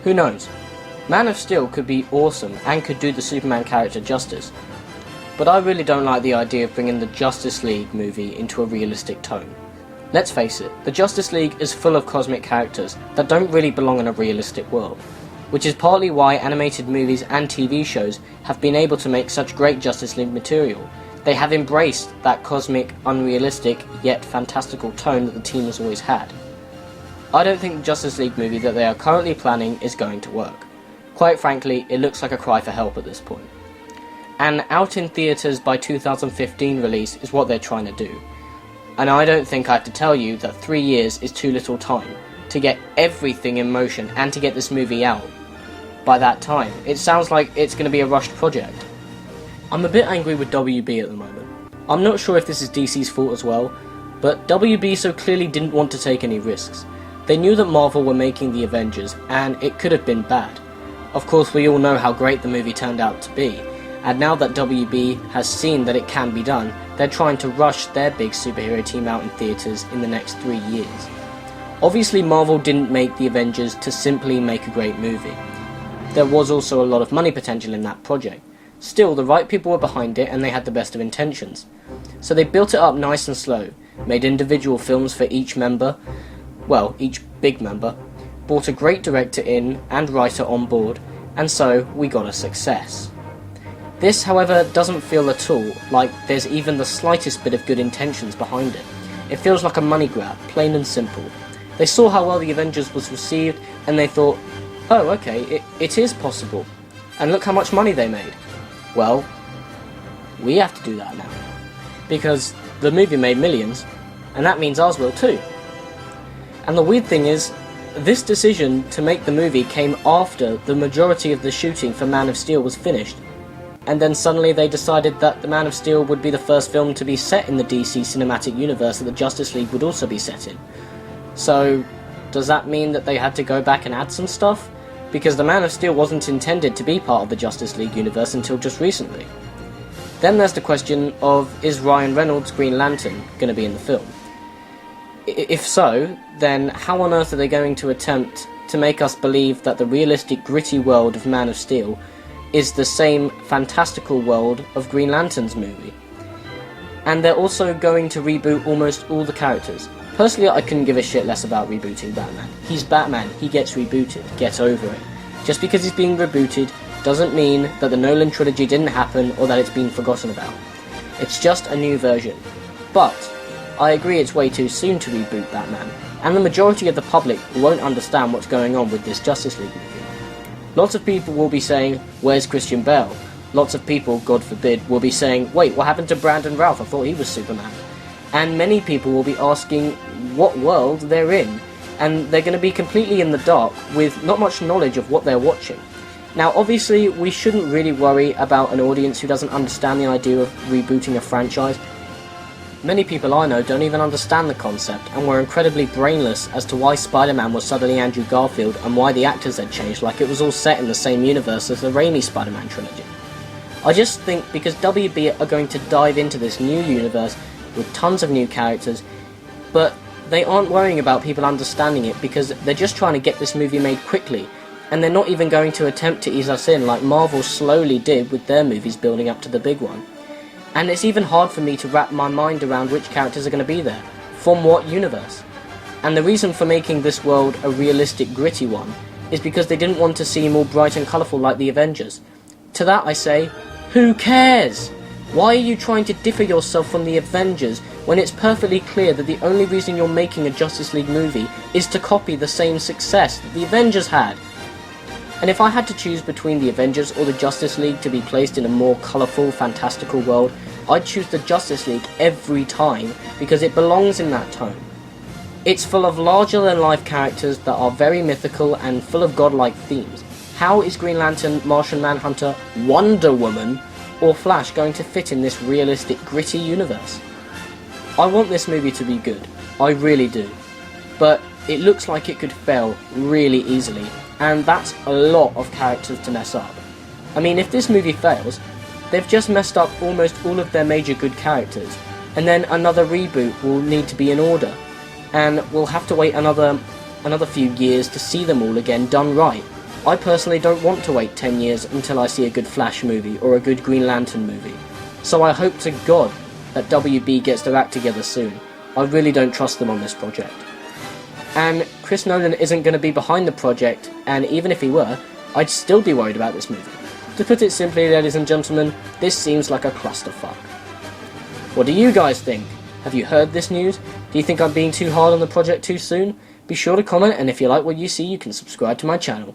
Who knows? Man of Steel could be awesome and could do the Superman character justice. But I really don't like the idea of bringing the Justice League movie into a realistic tone. Let's face it, the Justice League is full of cosmic characters that don't really belong in a realistic world, which is partly why animated movies and TV shows have been able to make such great Justice League material. They have embraced that cosmic, unrealistic, yet fantastical tone that the team has always had. I don't think the Justice League movie that they are currently planning is going to work. Quite frankly, it looks like a cry for help at this point. An out in theatres by 2015 release is what they're trying to do. And I don't think I have to tell you that 3 years is too little time to get everything in motion and to get this movie out by that time. It sounds like it's going to be a rushed project. I'm a bit angry with WB at the moment. I'm not sure if this is DC's fault as well, but WB so clearly didn't want to take any risks. They knew that Marvel were making the Avengers, and it could have been bad. Of course, we all know how great the movie turned out to be, and now that WB has seen that it can be done, they're trying to rush their big superhero team out in theatres in the next 3 years. Obviously, Marvel didn't make the Avengers to simply make a great movie. There was also a lot of money potential in that project. Still, the right people were behind it and they had the best of intentions. So they built it up nice and slow, made individual films for each member, well, each big member, brought a great director in and writer on board, and so we got a success. This, however, doesn't feel at all like there's even the slightest bit of good intentions behind it. It feels like a money grab, plain and simple. They saw how well the Avengers was received, and they thought, oh, okay, it is possible. And look how much money they made. Well, we have to do that now. Because the movie made millions, and that means ours will too. And the weird thing is, this decision to make the movie came after the majority of the shooting for Man of Steel was finished. And then suddenly they decided that the Man of Steel would be the first film to be set in the DC cinematic universe that the Justice League would also be set in. So, does that mean that they had to go back and add some stuff? Because the Man of Steel wasn't intended to be part of the Justice League universe until just recently. Then there's the question of, is Ryan Reynolds' Green Lantern going to be in the film? If so, then how on earth are they going to attempt to make us believe that the realistic, gritty world of Man of Steel is the same fantastical world of Green Lantern's movie? And they're also going to reboot almost all the characters. Personally, I couldn't give a shit less about rebooting Batman. He's Batman, he gets rebooted, get over it. Just because he's being rebooted doesn't mean that the Nolan trilogy didn't happen or that it's been forgotten about. It's just a new version. But I agree it's way too soon to reboot Batman, and the majority of the public won't understand what's going on with this Justice League movie. Lots of people will be saying, where's Christian Bale? Lots of people, God forbid, will be saying, wait, what happened to Brandon Routh? I thought he was Superman. And many people will be asking what world they're in, and they're going to be completely in the dark with not much knowledge of what they're watching. Now, obviously, we shouldn't really worry about an audience who doesn't understand the idea of rebooting a franchise. Many people I know don't even understand the concept and were incredibly brainless as to why Spider-Man was suddenly Andrew Garfield and why the actors had changed like it was all set in the same universe as the Raimi Spider-Man trilogy. I just think because WB are going to dive into this new universe with tons of new characters, but they aren't worrying about people understanding it because they're just trying to get this movie made quickly, and they're not even going to attempt to ease us in like Marvel slowly did with their movies building up to the big one. And it's even hard for me to wrap my mind around which characters are going to be there, from what universe. And the reason for making this world a realistic, gritty one is because they didn't want to seem all bright and colourful like the Avengers. To that I say, who cares? Why are you trying to differ yourself from the Avengers when it's perfectly clear that the only reason you're making a Justice League movie is to copy the same success that the Avengers had? And if I had to choose between the Avengers or the Justice League to be placed in a more colourful, fantastical world, I'd choose the Justice League every time because it belongs in that tone. It's full of larger-than-life characters that are very mythical and full of godlike themes. How is Green Lantern, Martian Manhunter, Wonder Woman, or Flash going to fit in this realistic, gritty universe? I want this movie to be good, I really do, but it looks like it could fail really easily, and that's a lot of characters to mess up. I mean, if this movie fails, they've just messed up almost all of their major good characters, and then another reboot will need to be in order, and we'll have to wait another few years to see them all again done right. I personally don't want to wait 10 years until I see a good Flash movie or a good Green Lantern movie, so I hope to God that WB gets their act together soon. I really don't trust them on this project. And Chris Nolan isn't going to be behind the project, and even if he were, I'd still be worried about this movie. To put it simply, ladies and gentlemen, this seems like a clusterfuck. What do you guys think? Have you heard this news? Do you think I'm being too hard on the project too soon? Be sure to comment, and if you like what you see, you can subscribe to my channel.